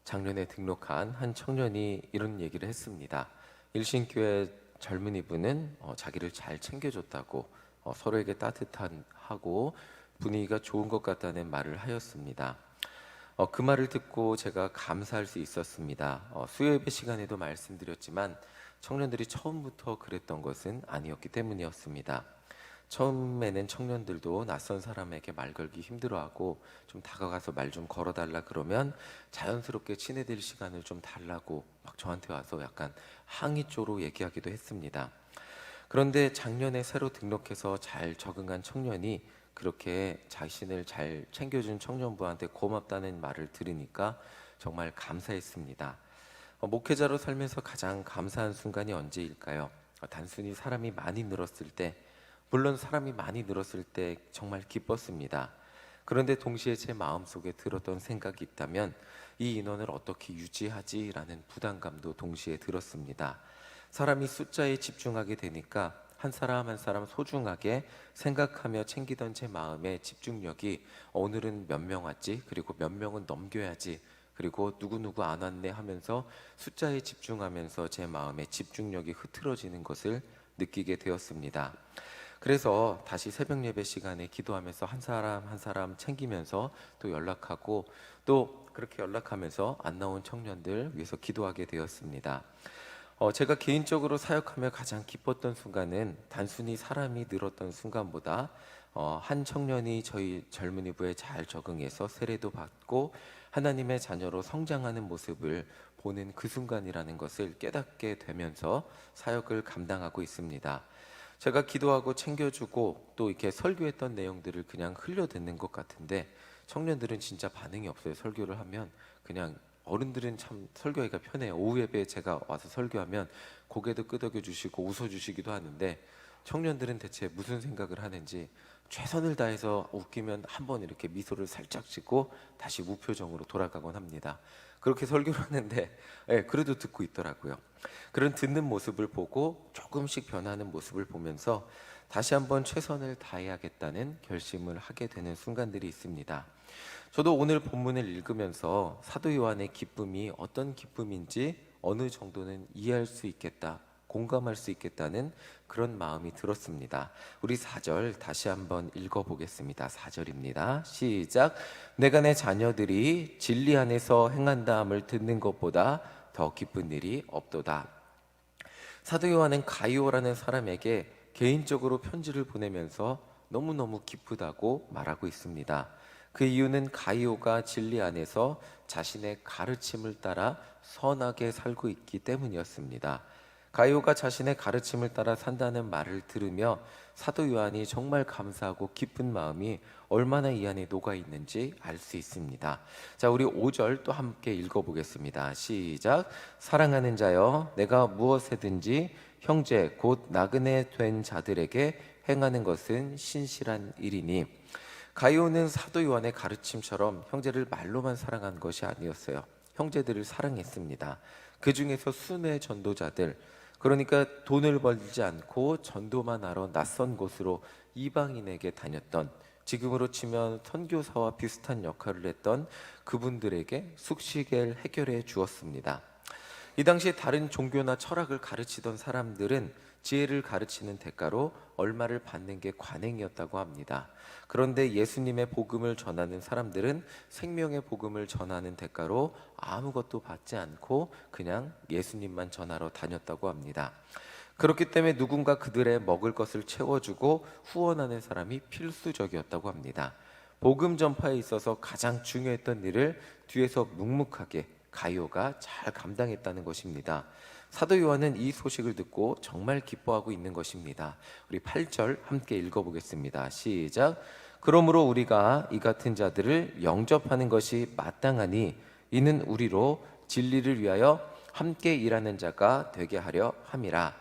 작년에 등록한 한 청년이 이런 얘기를 했습니다. 일신교회 젊은이분은 자기를 잘 챙겨줬다고 서로에게 따뜻하고 분위기가 좋은 것 같다는 말을 하였습니다. 그 말을 듣고 제가 감사할 수 있었습니다. 수요예배 시간에도 말씀드렸지만 청년들이 처음부터 그랬던 것은 아니었기 때문이었습니다. 처음에는 청년들도 낯선 사람에게 말 걸기 힘들어하고 좀 다가가서 말 좀 걸어달라 그러면 자연스럽게 친해질 시간을 좀 달라고 막 저한테 와서 약간 항의 조로 얘기하기도 했습니다. 그런데 작년에 새로 등록해서 잘 적응한 청년이 그렇게 자신을 잘 챙겨준 청년부한테 고맙다는 말을 들으니까 정말 감사했습니다. 목회자로 살면서 가장 감사한 순간이 언제일까요? 단순히 사람이 많이 늘었을 때, 물론 사람이 많이 늘었을 때 정말 기뻤습니다. 그런데 동시에 제 마음속에 들었던 생각이 있다면 이 인원을 어떻게 유지하지라는 부담감도 동시에 들었습니다. 사람이 숫자에 집중하게 되니까 한 사람 한 사람 소중하게 생각하며 챙기던 제 마음의 집중력이 오늘은 몇 명 왔지? 그리고 몇 명은 넘겨야지. 그리고 누구누구 안 왔네 하면서 숫자에 집중하면서 제 마음의 집중력이 흐트러지는 것을 느끼게 되었습니다. 그래서 다시 새벽 예배 시간에 기도하면서 한 사람 한 사람 챙기면서 또 연락하고 또 그렇게 연락하면서 안 나온 청년들 위해서 기도하게 되었습니다. 제가 개인적으로 사역하며 가장 기뻤던 순간은 단순히 사람이 늘었던 순간보다 한 청년이 저희 젊은이부에 잘 적응해서 세례도 받고 하나님의 자녀로 성장하는 모습을 보는 그 순간이라는 것을 깨닫게 되면서 사역을 감당하고 있습니다. 제가 기도하고 챙겨주고 또 이렇게 설교했던 내용들을 그냥 흘려듣는 것 같은데 청년들은 진짜 반응이 없어요. 설교를 하면 그냥 어른들은 참 설교하기가 편해요. 오후 예배에 제가 와서 설교하면 고개도 끄덕여 주시고 웃어 주시기도 하는데 청년들은 대체 무슨 생각을 하는지 최선을 다해서 웃기면 한번 이렇게 미소를 살짝 짓고 다시 무표정으로 돌아가곤 합니다. 그렇게 설교를 하는데 그래도 듣고 있더라고요. 그런 듣는 모습을 보고 조금씩 변하는 모습을 보면서 다시 한번 최선을 다해야겠다는 결심을 하게 되는 순간들이 있습니다. 저도 오늘 본문을 읽으면서 사도 요한의 기쁨이 어떤 기쁨인지 어느 정도는 이해할 수 있겠다, 공감할 수 있겠다는 그런 마음이 들었습니다. 우리 4절 다시 한번 읽어보겠습니다. 4절입니다. 시작. 내가 내 자녀들이 진리 안에서 행한다함을 듣는 것보다 더 기쁜 일이 없도다. 사도 요한은 가이오라는 사람에게 개인적으로 편지를 보내면서 너무너무 기쁘다고 말하고 있습니다. 그 이유는 가이오가 진리 안에서 자신의 가르침을 따라 선하게 살고 있기 때문이었습니다. 가이오가 자신의 가르침을 따라 산다는 말을 들으며 사도 요한이 정말 감사하고 기쁜 마음이 얼마나 이 안에 녹아 있는지 알 수 있습니다. 자, 우리 5절 또 함께 읽어보겠습니다. 시작. 사랑하는 자여, 내가 무엇이든지 형제 곧 나그네 된 자들에게 행하는 것은 신실한 일이니. 가이오는 사도 요한의 가르침처럼 형제를 말로만 사랑한 것이 아니었어요. 형제들을 사랑했습니다. 그 중에서 순회 전도자들, 그러니까 돈을 벌지 않고 전도만 하러 낯선 곳으로 이방인에게 다녔던, 지금으로 치면 선교사와 비슷한 역할을 했던 그분들에게 숙식을 해결해 주었습니다. 이 당시에 다른 종교나 철학을 가르치던 사람들은 지혜를 가르치는 대가로 얼마를 받는 게 관행이었다고 합니다. 그런데 예수님의 복음을 전하는 사람들은 생명의 복음을 전하는 대가로 아무것도 받지 않고 그냥 예수님만 전하러 다녔다고 합니다. 그렇기 때문에 누군가 그들의 먹을 것을 채워주고 후원하는 사람이 필수적이었다고 합니다. 복음 전파에 있어서 가장 중요했던 일을 뒤에서 묵묵하게 가이오가 잘 감당했다는 것입니다. 사도 요한은 이 소식을 듣고 정말 기뻐하고 있는 것입니다. 우리 8절 함께 읽어보겠습니다. 시작. 그러므로 우리가 이 같은 자들을 영접하는 것이 마땅하니 이는 우리로 진리를 위하여 함께 일하는 자가 되게 하려 함이라.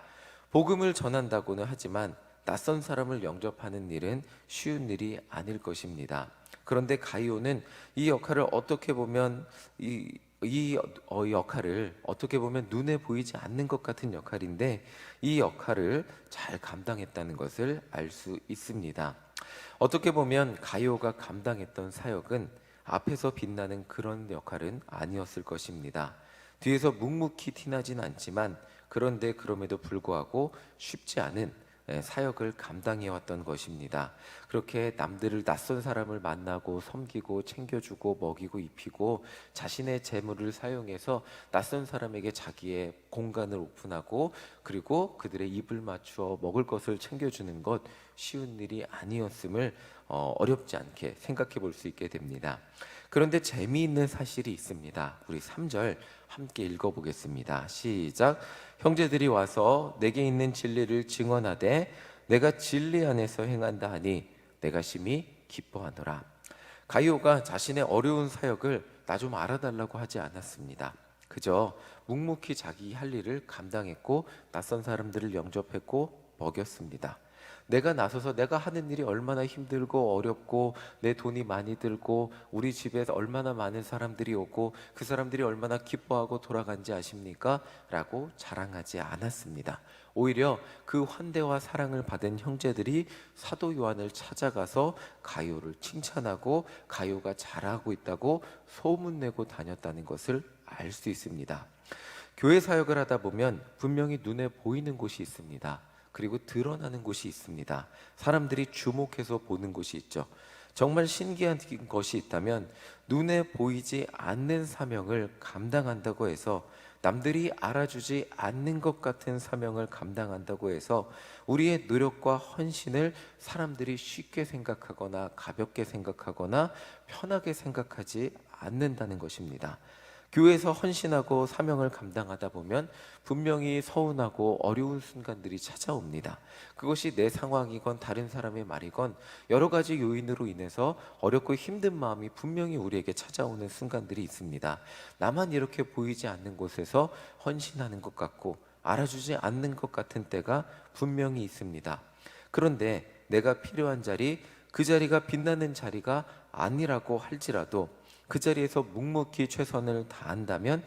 복음을 전한다고는 하지만 낯선 사람을 영접하는 일은 쉬운 일이 아닐 것입니다. 그런데 가이오는 이 역할을 어떻게 보면 이 역할을 어떻게 보면 눈에 보이지 않는 것 같은 역할인데 이 역할을 잘 감당했다는 것을 알 수 있습니다. 어떻게 보면 가이오가 감당했던 사역은 앞에서 빛나는 그런 역할은 아니었을 것입니다. 뒤에서 묵묵히 티나진 않지만 그런데 그럼에도 불구하고 쉽지 않은 사역을 감당해 왔던 것입니다. 그렇게 남들을 낯선 사람을 만나고 섬기고 챙겨주고 먹이고 입히고 자신의 재물을 사용해서 낯선 사람에게 자기의 공간을 오픈하고 그리고 그들의 입을 맞추어 먹을 것을 챙겨주는 것 쉬운 일이 아니었음을 어렵지 않게 생각해 볼 수 있게 됩니다. 그런데 재미있는 사실이 있습니다. 우리 3절 함께 읽어보겠습니다. 시작. 형제들이 와서 내게 있는 진리를 증언하되 내가 진리 안에서 행한다 하니 내가 심히 기뻐하노라. 가이오가 자신의 어려운 사역을 나 좀 알아달라고 하지 않았습니다. 그저 묵묵히 자기 할 일을 감당했고 낯선 사람들을 영접했고 먹였습니다. 내가 나서서 내가 하는 일이 얼마나 힘들고 어렵고 내 돈이 많이 들고 우리 집에 얼마나 많은 사람들이 오고 그 사람들이 얼마나 기뻐하고 돌아간지 아십니까? 라고 자랑하지 않았습니다. 오히려 그 환대와 사랑을 받은 형제들이 사도 요한을 찾아가서 가요를 칭찬하고 가요가 잘하고 있다고 소문내고 다녔다는 것을 알 수 있습니다. 교회 사역을 하다 보면 분명히 눈에 보이는 곳이 있습니다. 그리고 드러나는 곳이 있습니다. 사람들이 주목해서 보는 곳이 있죠. 정말 신기한 것이 있다면 눈에 보이지 않는 사명을 감당한다고 해서 남들이 알아주지 않는 것 같은 사명을 감당한다고 해서 우리의 노력과 헌신을 사람들이 쉽게 생각하거나 가볍게 생각하거나 편하게 생각하지 않는다는 것입니다. 교회에서 헌신하고 사명을 감당하다 보면 분명히 서운하고 어려운 순간들이 찾아옵니다. 그것이 내 상황이건 다른 사람의 말이건 여러 가지 요인으로 인해서 어렵고 힘든 마음이 분명히 우리에게 찾아오는 순간들이 있습니다. 나만 이렇게 보이지 않는 곳에서 헌신하는 것 같고 알아주지 않는 것 같은 때가 분명히 있습니다. 그런데 내가 필요한 자리, 그 자리가 빛나는 자리가 아니라고 할지라도 그 자리에서 묵묵히 최선을 다한다면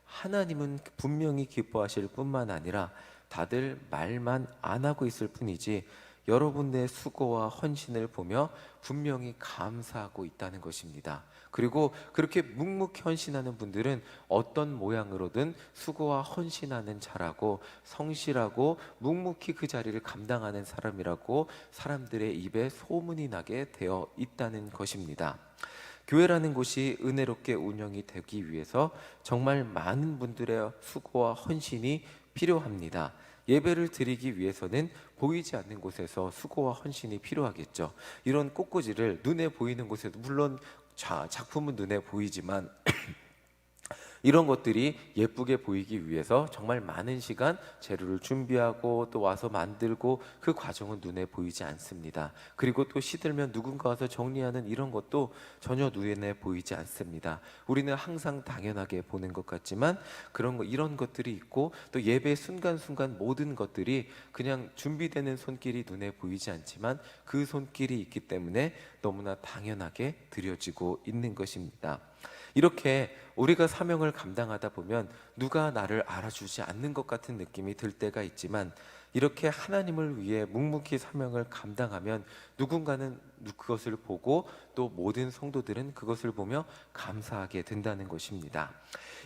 하나님은 분명히 기뻐하실 뿐만 아니라 다들 말만 안 하고 있을 뿐이지 여러분의 수고와 헌신을 보며 분명히 감사하고 있다는 것입니다. 그리고 그렇게 묵묵히 헌신하는 분들은 어떤 모양으로든 수고와 헌신하는 자라고 성실하고 묵묵히 그 자리를 감당하는 사람이라고 사람들의 입에 소문이 나게 되어 있다는 것입니다. 교회라는 곳이 은혜롭게 운영이 되기 위해서 정말 많은 분들의 수고와 헌신이 필요합니다. 예배를 드리기 위해서는 보이지 않는 곳에서 수고와 헌신이 필요하겠죠. 이런 꽃꽂이를 눈에 보이는 곳에도 물론 작품은 눈에 보이지만 이런 것들이 예쁘게 보이기 위해서 정말 많은 시간 재료를 준비하고 또 와서 만들고 그 과정은 눈에 보이지 않습니다. 그리고 또 시들면 누군가 와서 정리하는 이런 것도 전혀 눈에 보이지 않습니다. 우리는 항상 당연하게 보는 것 같지만 이런 것들이 있고 또 예배 순간순간 모든 것들이 그냥 준비되는 손길이 눈에 보이지 않지만 그 손길이 있기 때문에 너무나 당연하게 드려지고 있는 것입니다. 이렇게 우리가 사명을 감당하다 보면 누가 나를 알아주지 않는 것 같은 느낌이 들 때가 있지만 이렇게 하나님을 위해 묵묵히 사명을 감당하면 누군가는 그것을 보고 또 모든 성도들은 그것을 보며 감사하게 된다는 것입니다.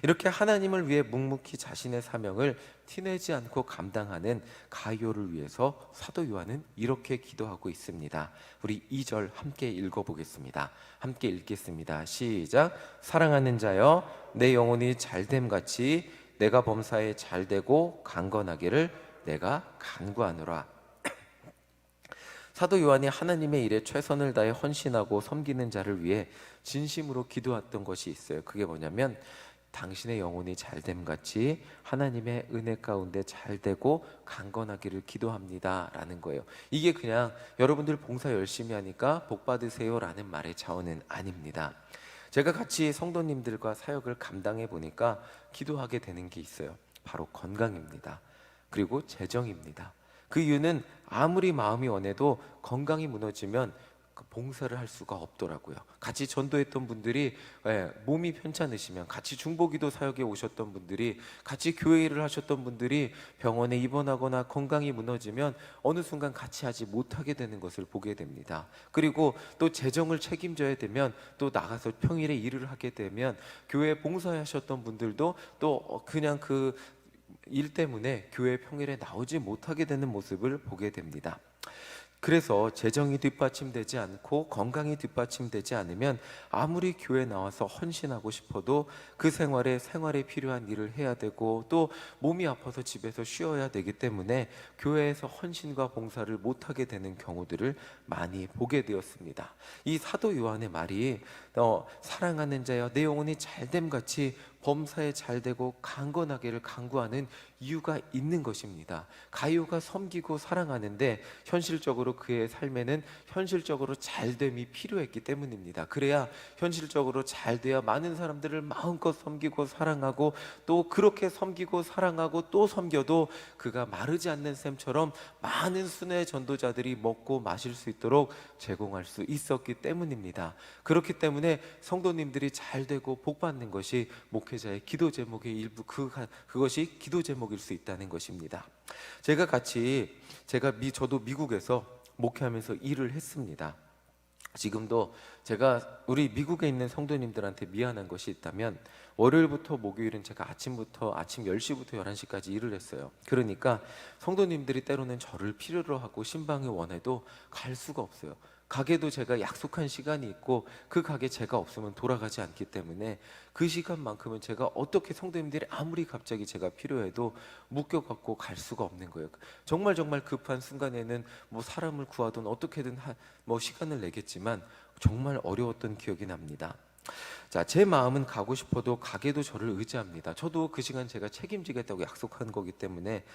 이렇게 하나님을 위해 묵묵히 자신의 사명을 티내지 않고 감당하는 가이오를 위해서 사도 요한은 이렇게 기도하고 있습니다. 우리 2절 함께 읽어보겠습니다. 함께 읽겠습니다. 시작. 사랑하는 자여 내 영혼이 잘됨 같이 내가 범사에 잘되고 강건하기를 내가 간구하노라. 사도 요한이 하나님의 일에 최선을 다해 헌신하고 섬기는 자를 위해 진심으로 기도했던 것이 있어요. 그게 뭐냐면 당신의 영혼이 잘됨 같이 하나님의 은혜 가운데 잘되고 강건하기를 기도합니다 라는 거예요. 이게 그냥 여러분들 봉사 열심히 하니까 복 받으세요 라는 말의 차원은 아닙니다. 제가 같이 성도님들과 사역을 감당해 보니까 기도하게 되는 게 있어요. 바로 건강입니다. 그리고 재정입니다. 그 이유는 아무리 마음이 원해도 건강이 무너지면 그 봉사를 할 수가 없더라고요. 같이 전도했던 분들이 몸이 편찮으시면, 같이 중보기도 사역에 오셨던 분들이, 같이 교회 일을 하셨던 분들이 병원에 입원하거나 건강이 무너지면 어느 순간 같이 하지 못하게 되는 것을 보게 됩니다. 그리고 또 재정을 책임져야 되면, 또 나가서 평일에 일을 하게 되면 교회 봉사하셨던 분들도 또 그냥 그 일 때문에 교회 평일에 나오지 못하게 되는 모습을 보게 됩니다. 그래서 재정이 뒷받침되지 않고 건강이 뒷받침되지 않으면 아무리 교회 나와서 헌신하고 싶어도 그 생활에 필요한 일을 해야 되고, 또 몸이 아파서 집에서 쉬어야 되기 때문에 교회에서 헌신과 봉사를 못하게 되는 경우들을 많이 보게 되었습니다. 이 사도 요한의 말이 사랑하는 자여 내 영혼이 잘됨 같이 범사에 잘되고 강건하기를 간구하는 이유가 있는 것입니다. 가룟유가 섬기고 사랑하는데 현실적으로 그의 삶에는 현실적으로 잘됨이 필요했기 때문입니다. 그래야 현실적으로 잘돼야 많은 사람들을 마음껏 섬기고 사랑하고, 또 그렇게 섬기고 사랑하고 또 섬겨도 그가 마르지 않는 샘처럼 많은 순회 전도자들이 먹고 마실 수 있도록 제공할 수 있었기 때문입니다. 그렇기 때문에 성도님들이 잘되고 복받는 것이 목회자의 기도 제목의 일부, 그것이 기도 제목일 수 있다는 것입니다. 저도 미국에서 목회하면서 일을 했습니다. 지금도 제가 우리 미국에 있는 성도님들한테 미안한 것이 있다면, 월요일부터 목요일은 제가 아침 10시부터 11시까지 일을 했어요. 그러니까 성도님들이 때로는 저를 필요로 하고 신방을 원해도 갈 수가 없어요. 가게도 제가 약속한 시간이 있고 그 가게 제가 없으면 돌아가지 않기 때문에 그 시간만큼은 제가 어떻게, 성도님들이 아무리 갑자기 제가 필요해도 묶여갖고 갈 수가 없는 거예요. 정말 급한 순간에는 뭐 사람을 구하든 어떻게든 시간을 내겠지만 정말 어려웠던 기억이 납니다. 자, 제 마음은 가고 싶어도 가게도 저를 의지합니다. 저도 그 시간 제가 책임지겠다고 약속한 거기 때문에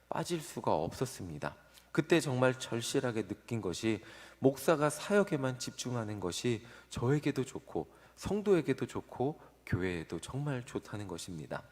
빠질 수가 없었습니다. 그때 정말 절실하게 느낀 것이, 목사가 사역에만 집중하는 것이 저에게도 좋고 성도에게도 좋고 교회에도 정말 좋다는 것입니다.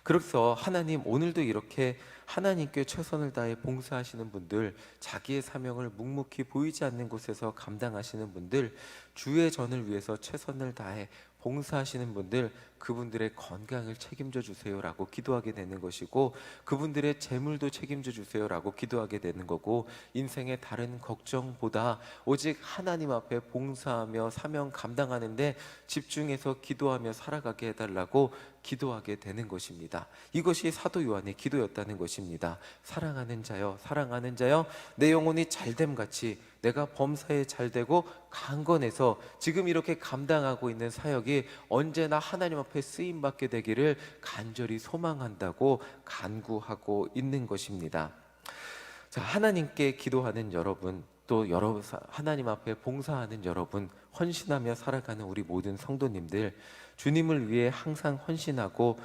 그래서 하나님, 오늘도 이렇게 하나님께 최선을 다해 봉사하시는 분들, 자기의 사명을 묵묵히 보이지 않는 곳에서 감당하시는 분들, 주의 전을 위해서 최선을 다해 봉사하시는 분들, 그분들의 건강을 책임져 주세요라고 기도하게 되는 것이고, 그분들의 재물도 책임져 주세요라고 기도하게 되는 거고, 인생의 다른 걱정보다 오직 하나님 앞에 봉사하며 사명 감당하는데 집중해서 기도하며 살아가게 해달라고 기도하게 되는 것입니다. 이것이 사도 요한의 기도였다는 것입니다. 사랑하는 자여 내 영혼이 잘됨같이 내가 범사에 잘되고 강건해서 지금 이렇게 감당하고 있는 사역이 언제나 하나님 앞에 쓰임받게 되기를 간절히 소망한다고 간구하고 있는 것입니다. 자, 하나님께 기도하는 여러분, 또 하나님 앞에 봉사하는 여러분, 헌신하며 살아가는 우리 모든 성도님들, 주님을 위해 항상 헌신하고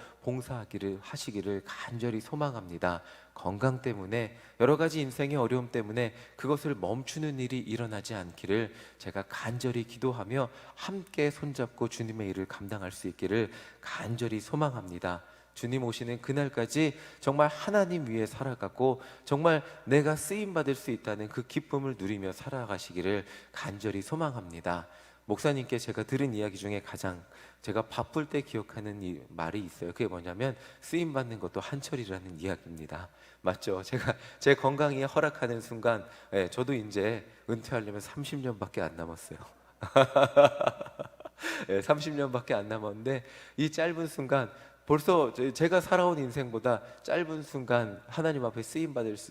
하시기를 간절히 소망합니다. 건강 때문에, 여러 가지 인생의 어려움 때문에 그것을 멈추는 일이 일어나지 않기를 제가 간절히 기도하며 함께 손잡고 주님의 일을 감당할 수 있기를 간절히 소망합니다. 주님 오시는 그날까지 정말 하나님 위해 살아가고 정말 내가 쓰임받을 수 있다는 그 기쁨을 누리며 살아가시기를 간절히 소망합니다. 목사님께 제가 들은 이야기 중에 가장 제가 바쁠 때 기억하는 이 말이 있어요. 그게 뭐냐면, 쓰임받는 것도 한철이라는 이야기입니다. 맞죠? 제 건강이 허락하는 순간, 저도 이제 은퇴하려면 30년밖에 안 남았어요. 30년밖에 안 남았는데, 이 짧은 순간, 벌써 제가 살아온 인생보다 짧은 순간 하나님 앞에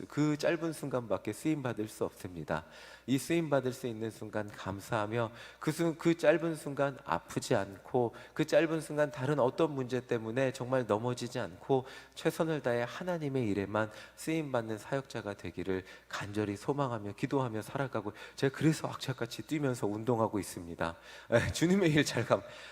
그 짧은 순간밖에 쓰임받을 수 없습니다. 이 쓰임받을 수 있는 순간 감사하며, 그 짧은 순간 아프지 않고, 그 짧은 순간 다른 어떤 문제 때문에 정말 넘어지지 않고 최선을 다해 하나님의 일에만 쓰임받는 사역자가 되기를 간절히 소망하며 기도하며 살아가고, 제가 그래서 악착같이 뛰면서 운동하고 있습니다. 주님의 일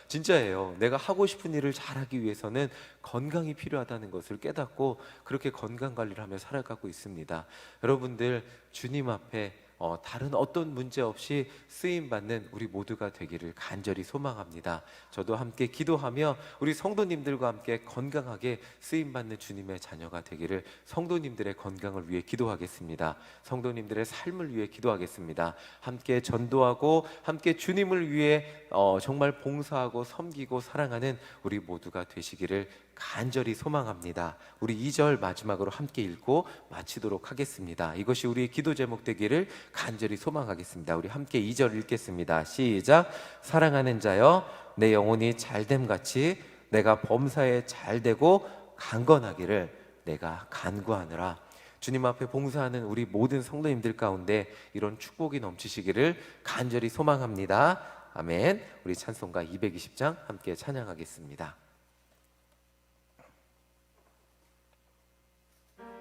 진짜예요. 내가 하고 싶은 일을 잘하기 위해서는 건강이 필요하다는 것을 깨닫고 그렇게 건강 관리를 하며 살아가고 있습니다. 여러분들, 주님 앞에 다른 어떤 문제 없이 쓰임 받는 우리 모두가 되기를 간절히 소망합니다. 저도 함께 기도하며 우리 성도님들과 함께 건강하게 쓰임 받는 주님의 자녀가 되기를 성도님들의 건강을 위해 기도하겠습니다. 성도님들의 삶을 위해 기도하겠습니다. 함께 전도하고 함께 주님을 위해 정말 봉사하고 섬기고 사랑하는 우리 모두가 되시기를 간절히 소망합니다. 우리 2절 마지막으로 함께 읽고 마치도록 하겠습니다. 이것이 우리의 기도 제목 되기를 간절히 소망하겠습니다. 우리 함께 2절 읽겠습니다. 시작. 사랑하는 자여, 내 영혼이 잘됨같이 내가 범사에 잘되고 강건하기를 내가 간구하노라. 주님 앞에 봉사하는 우리 모든 성도님들 가운데 이런 축복이 넘치시기를 간절히 소망합니다. 아멘. 우리 찬송가 220장 함께 찬양하겠습니다.